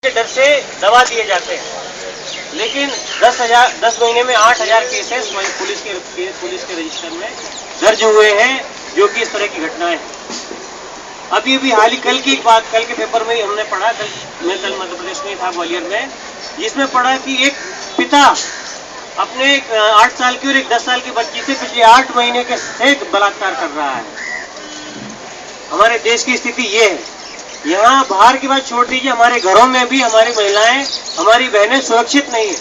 के डर से दबा दिए जाते हैं। लेकिन 10 महीने में 8,000 केसेस पुलिस के रजिस्टर में दर्ज हुए हैं, जो कि इस तरह की घटनाएं हैं। अभी हाल ही कल की एक बात, कल के पेपर में ही हमने पढ़ा, मैं कल मध्य प्रदेश में था, ग्वालियर में, जिसमें पढ़ा कि एक पिता अपने 8 साल की और एक 10 साल की बच्ची से पिछले 8 महीने के से बलात्कार कर रहा है। हमारे देश की स्थिति ये है। यहाँ बाहर की बात छोड़ दीजिए, हमारे घरों में भी हमारी महिलाएं, हमारी बहनें सुरक्षित नहीं है।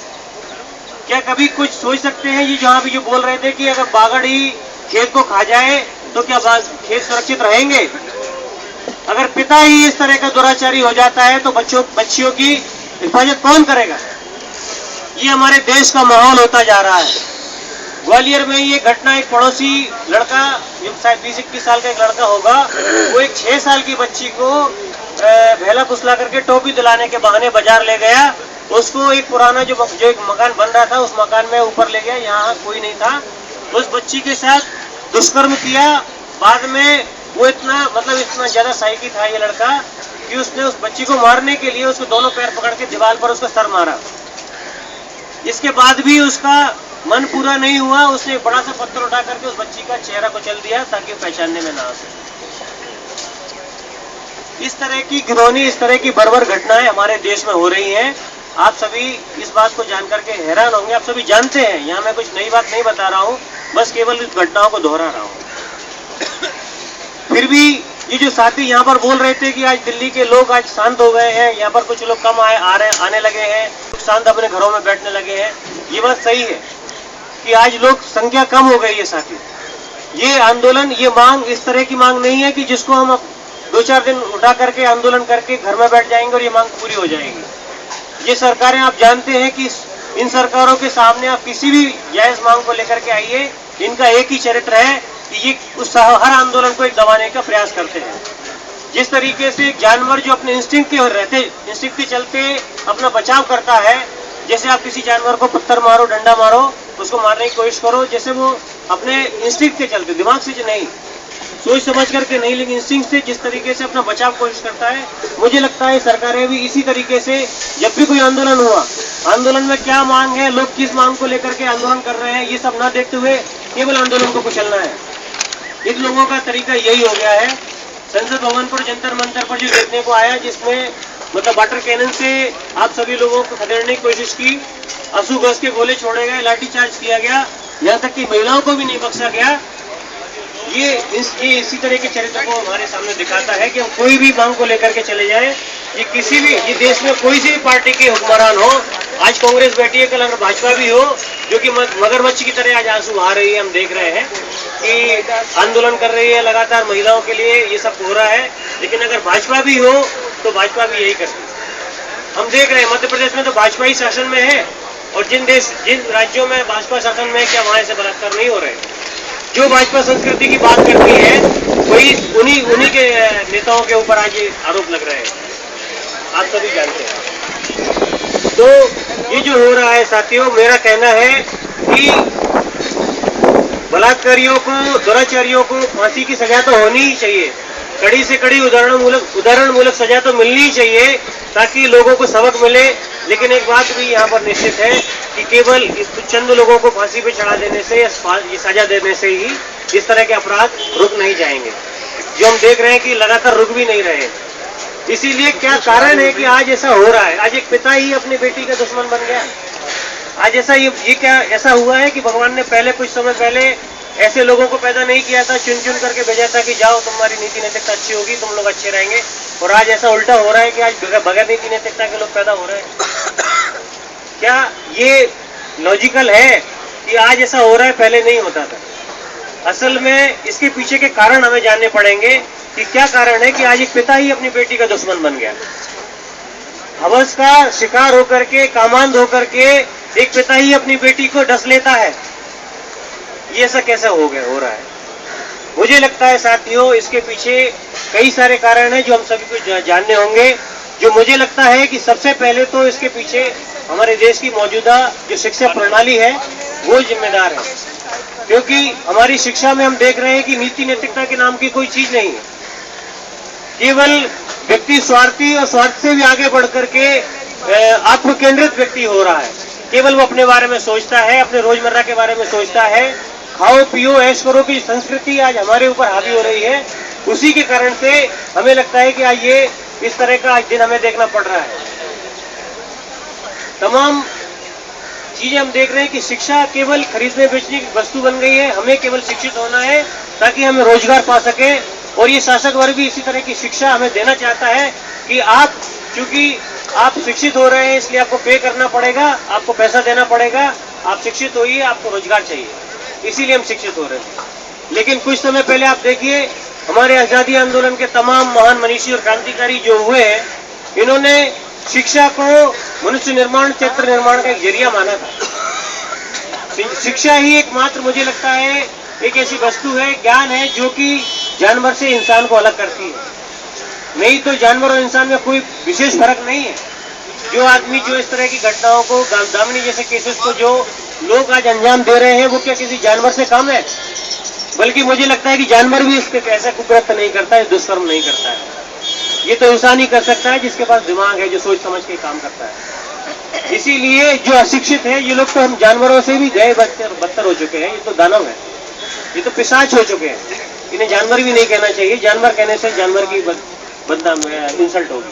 क्या कभी कुछ सोच सकते हैं ये जहाँ भी जो बोल रहे थे कि अगर बाघ ही खेत को खा जाए तो क्या खेत सुरक्षित रहेंगे? अगर पिता ही इस तरह का दुराचारी हो जाता है तो बच्चियों की हिफाजत कौन करेगा? ये हमारे देश का माहौल होता जा रहा है। ग्वालियर में ये घटना, एक पड़ोसी लड़का, शायद 20-21 साल का एक लड़का होगा, वो एक 6 साल की बच्ची को भेला फुसला करके टोपी दिलाने के बहाने बाजार ले गया। उसको एक पुराना जो एक मकान बन रहा था उस मकान में ऊपर ले गया, यहाँ कोई नहीं था। उस बच्ची के साथ दुष्कर्म किया। बाद में वो इतना ज्यादा साइकी था ये लड़का कि उसने उस बच्ची को मारने के लिए उसको दोनों पैर पकड़ के दीवार पर उसका सर मारा। इसके बाद भी उसका मन पूरा नहीं हुआ, उसने बड़ा सा पत्थर उठा करके उस बच्ची का चेहरा कुचल दिया ताकि पहचानने में ना आ सके। इस तरह की घिनौनी, इस तरह की बर्बर घटनाएं हमारे देश में हो रही हैं। आप सभी इस बात को जानकर के हैरान होंगे। आप सभी जानते हैं, यहाँ मैं कुछ नई बात नहीं बता रहा हूँ, बस केवल इस घटनाओं को दोहरा रहा हूँ। फिर भी ये जो साथी यहाँ पर बोल रहे थे कि आज दिल्ली के लोग आज शांत हो गए हैं, यहाँ पर कुछ लोग कम आने लगे हैं, शांत अपने घरों में बैठने लगे हैं, ये बात सही है कि आज लोग संख्या कम हो गई है। साथी, ये आंदोलन, ये मांग इस तरह की मांग नहीं है कि जिसको हम 2-4 दिन उठा करके आंदोलन करके घर में बैठ जाएंगे और ये मांग पूरी हो जाएगी। ये सरकारें, आप जानते हैं कि इन सरकारों के सामने आप किसी भी जायज मांग को लेकर के आइए, इनका एक ही चरित्र है कि ये उस हर आंदोलन को एक दबाने का प्रयास करते हैं। जिस तरीके से एक जानवर जो अपने इंस्टिंक्ट के चलते अपना बचाव करता है, जैसे आप किसी जानवर को पत्थर मारो, डंडा मारो, उसको मारने की कोशिश करो, जैसे वो अपने इंस्टिंक्ट के चलते, दिमाग से नहीं, सोच समझ करके नहीं, लेकिन इंस्टिंक्ट से जिस तरीके से अपना बचाव कोशिश करता है, मुझे लगता है सरकारें भी इसी तरीके से, जब भी कोई आंदोलन हुआ, आंदोलन में क्या मांग है, लोग किस मांग को लेकर के आंदोलन कर रहे हैं, ये सब ना देखते हुए केवल आंदोलन को कुचलना है। इन लोगों का तरीका यही हो गया है। संसद भवन पर, जंतर मंतर पर जो देखने को आया, जिसमें वाटर कैनन से आप सभी लोगों को खदेड़ने की कोशिश की, आंसू गैस के गोले छोड़े गए, लाठीचार्ज किया गया, यहाँ तक कि महिलाओं को भी नहीं बख्शा गया। ये इसी तरह के चरित्र को हमारे सामने दिखाता है कि हम कोई भी मांग को लेकर के चले जाएं, ये किसी भी, ये देश में कोई सी भी पार्टी के हुक्मरान हो, आज कांग्रेस बैठी है, कल अगर भाजपा भी हो, जो कि मगरमच्छ की तरह आज आंसू बहा रही है, हम देख रहे हैं कि आंदोलन कर रही है लगातार महिलाओं के लिए, ये सब हो रहा है। लेकिन अगर भाजपा भी हो तो भाजपा भी यही करती है। हम देख रहे हैं मध्य प्रदेश में तो भाजपा ही शासन में है, और जिन राज्यों में भाजपा शासन में है, क्या वहां से बलात्कार नहीं हो रहे? जो भाजपा संस्कृति की बात करती है, वही उन्हीं के नेताओं के ऊपर आज ये आरोप लग रहे हैं, आप सभी जानते हैं। तो ये जो हो रहा है साथियों, मेरा कहना है कि बलात्कारियों को, दुराचारियों को फांसी की सजा तो होनी ही चाहिए, कड़ी से कड़ी उदाहरण मूलक सजा तो मिलनी ही चाहिए, ताकि लोगों को सबक मिले। लेकिन एक बात भी यहाँ पर निश्चित है कि केवल चंद लोगों को फांसी पे चढ़ा देने से या सजा देने से ही इस तरह के अपराध रुक नहीं जाएंगे, जो हम देख रहे हैं कि लगातार रुक भी नहीं रहे। इसीलिए क्या कारण है कि आज ऐसा हो रहा है? आज एक पिता ही अपनी बेटी का दुश्मन बन गया। आज ऐसा हुआ है कि भगवान ने पहले, कुछ समय पहले ऐसे लोगों को पैदा नहीं किया था, चुन करके भेजा था कि जाओ तुम्हारी नीति नैतिकता अच्छी होगी, तुम लोग अच्छे रहेंगे। और आज ऐसा उल्टा हो रहा है कि आज बगैर नीति नैतिकता के लोग पैदा हो रहे हैं। क्या ये लॉजिकल है कि आज ऐसा हो रहा है, पहले नहीं होता था? असल में इसके पीछे के कारण हमें जानने पड़ेंगे कि क्या कारण है कि आज एक पिता ही अपनी बेटी का दुश्मन बन गया। हवस का शिकार होकर के, कामांध होकर के एक पिता ही अपनी बेटी को डस लेता है। ये ऐसा कैसे हो रहा है? मुझे लगता है साथियों, इसके पीछे कई सारे कारण हैं जो हम सभी को जानने होंगे। जो मुझे लगता है कि सबसे पहले तो इसके पीछे हमारे देश की मौजूदा जो शिक्षा प्रणाली है वो जिम्मेदार है, क्योंकि हमारी शिक्षा में हम देख रहे हैं कि नीति नैतिकता के नाम की कोई चीज नहीं है। केवल व्यक्ति स्वार्थी और स्वार्थ से भी आगे बढ़ करके आत्म केंद्रित व्यक्ति हो रहा है। केवल वो अपने बारे में सोचता है, अपने रोजमर्रा के बारे में सोचता है। खाओ पियो ऐश करो की संस्कृति आज हमारे ऊपर हावी हो रही है। उसी के कारण से हमें लगता है कि आज ये इस तरह का आज दिन हमें देखना पड़ रहा है। तमाम चीजें हम देख रहे हैं कि शिक्षा केवल खरीदने बेचने की वस्तु बन गई है। हमें केवल शिक्षित होना है ताकि हम रोजगार पा सके। और ये शासक वर्ग भी इसी तरह की शिक्षा हमें देना चाहता है कि आप, चूंकि आप शिक्षित हो रहे हैं इसलिए आपको पे करना पड़ेगा, आपको पैसा देना पड़ेगा, आप शिक्षित होइए, आपको रोजगार चाहिए, इसीलिए हम शिक्षित हो रहे हैं। लेकिन कुछ समय पहले आप देखिए, हमारे आजादी आंदोलन के तमाम महान मनीषी और क्रांतिकारी जो हुए हैं, इन्होंने शिक्षा को मनुष्य निर्माण, चरित्र निर्माण का एक जरिया माना था। शिक्षा ही एकमात्र, मुझे लगता है, एक ऐसी वस्तु है, ज्ञान है, जो कि जानवर से इंसान को अलग करती है। नहीं तो जानवर और इंसान में कोई विशेष फर्क नहीं है। जो आदमी जो इस तरह की घटनाओं को, दामिनी जैसे केसेस को जो लोग आज अंजाम दे रहे हैं, वो क्या किसी जानवर से कम है? बल्कि मुझे लगता है कि जानवर भी इसके ऐसा कुकृत्य नहीं करता है, दुष्कर्म नहीं करता है। ये तो इंसान ही कर सकता है जिसके पास दिमाग है, जो सोच समझ के काम करता है। इसीलिए जो अशिक्षित है, ये लोग तो हम जानवरों से भी गए बदतर हो चुके हैं। ये तो दानव है, ये तो पिशाच हो चुके हैं। इन्हें जानवर भी नहीं कहना चाहिए। जानवर कहने से जानवर की बदनाम इंसल्ट होगी।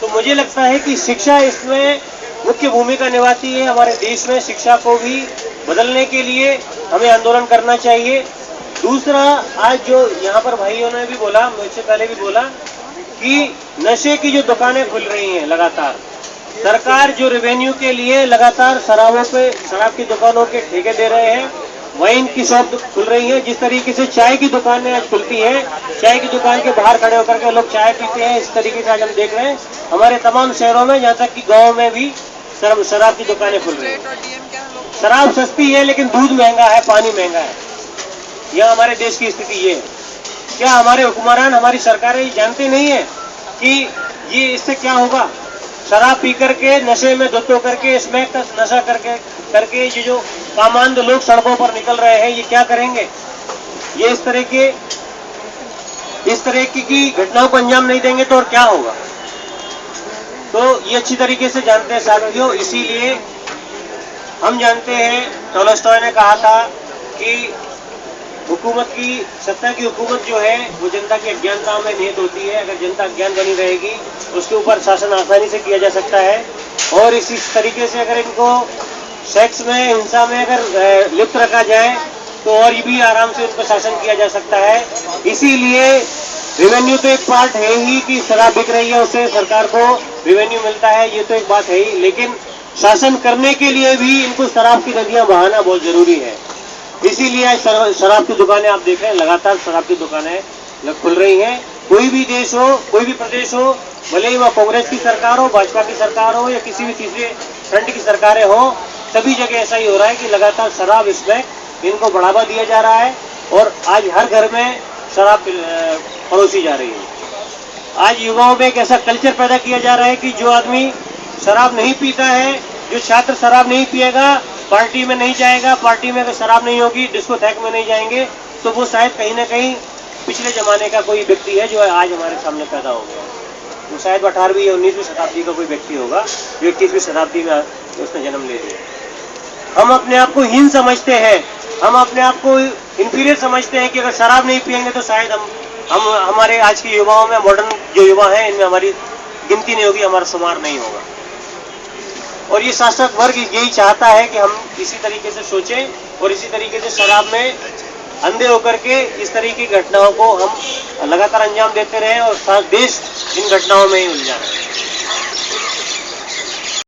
तो मुझे लगता है कि शिक्षा इसमें मुख्य भूमिका निभाती है। हमारे देश में शिक्षा को भी बदलने के लिए हमें आंदोलन करना चाहिए। दूसरा, आज जो यहाँ पर भाइयों ने भी बोला, मुझसे पहले भी बोला, कि नशे की जो दुकानें खुल रही हैं लगातार, सरकार जो रेवेन्यू के लिए लगातार शराब की दुकानों के ठेके दे रहे हैं, वाइन की शॉप खुल रही है। जिस तरीके से चाय की दुकानें आज खुलती हैं, चाय की दुकान के बाहर खड़े होकर के लोग चाय पीते हैं, इस तरीके से आज हम देख रहे हैं हमारे तमाम शहरों में, यहाँ तक कि गाँव में भी शराब की दुकानें खुल रही हैं। शराब सस्ती है लेकिन दूध महंगा है, पानी महंगा है। यह हमारे देश की स्थिति ये है। क्या हमारे हुक्मरान, हमारी सरकारें ये जानते नहीं है कि ये इससे क्या होगा? शराब पी करके, नशे में धुत होकर के, स्मैक का नशा करके ये जो कामांध लोग सड़कों पर निकल रहे हैं, ये क्या करेंगे? ये इस तरह की घटनाओं को अंजाम नहीं देंगे तो और क्या होगा? तो ये अच्छी तरीके से जानते हैं साथियों। इसीलिए हम जानते हैं, टॉलस्टॉय ने कहा था कि हुकूमत की, सत्ता की हुकूमत जो है वो जनता की अज्ञानता में निहित होती है। अगर जनता अज्ञान बनी रहेगी, उसके ऊपर शासन आसानी से किया जा सकता है। और इसी तरीके से अगर इनको सेक्स में, हिंसा में अगर लिप्त रखा जाए तो और भी आराम से उनको शासन किया जा सकता है। इसीलिए रेवेन्यू तो एक पार्ट है ही कि शराब बिक रही है, उससे सरकार को रेवेन्यू मिलता है, ये तो एक बात है ही। लेकिन शासन करने के लिए भी इनको शराब की नदियां बहाना बहुत जरूरी है। इसीलिए आज शराब की दुकानें आप देख रहे हैं, लगातार शराब की दुकानें खुल रही हैं। कोई भी देश हो, कोई भी प्रदेश हो, भले ही वह कांग्रेस की सरकार हो, भाजपा की सरकार हो या किसी भी तीसरे फ्रंट की सरकारें हो, सभी जगह ऐसा ही हो रहा है कि लगातार शराब, इसमें इनको बढ़ावा दिया जा रहा है। और आज हर घर में शराब परोसी जा रही है। आज युवाओं में एक ऐसा कल्चर पैदा किया जा रहा है कि जो आदमी शराब नहीं पीता है, जो छात्र शराब नहीं पिएगा, पार्टी में नहीं जाएगा, पार्टी में अगर शराब नहीं होगी, डिस्कोथेक में नहीं जाएंगे, तो वो शायद कहीं ना कहीं पिछले जमाने का कोई व्यक्ति है जो आज हमारे सामने पैदा हो गया। वो शायद 18वीं या 19वीं शताब्दी का कोई व्यक्ति होगा, जो 21वीं शताब्दी में उसने जन्म ले लिया। हम अपने आप को हीन समझते हैं, हम अपने आप को इंफीरियर समझते हैं कि अगर शराब नहीं पिएंगे तो शायद हम हमारे आज के युवाओं में, मॉडर्न जो युवा हैं, इनमें हमारी गिनती नहीं होगी, हमारा शुमार नहीं होगा। और ये शासक वर्ग यही चाहता है कि हम इसी तरीके से सोचें और इसी तरीके से शराब में अंधे होकर के इस तरह की घटनाओं को हम लगातार अंजाम देते रहें और सारा देश इन घटनाओं में ही उलझा है।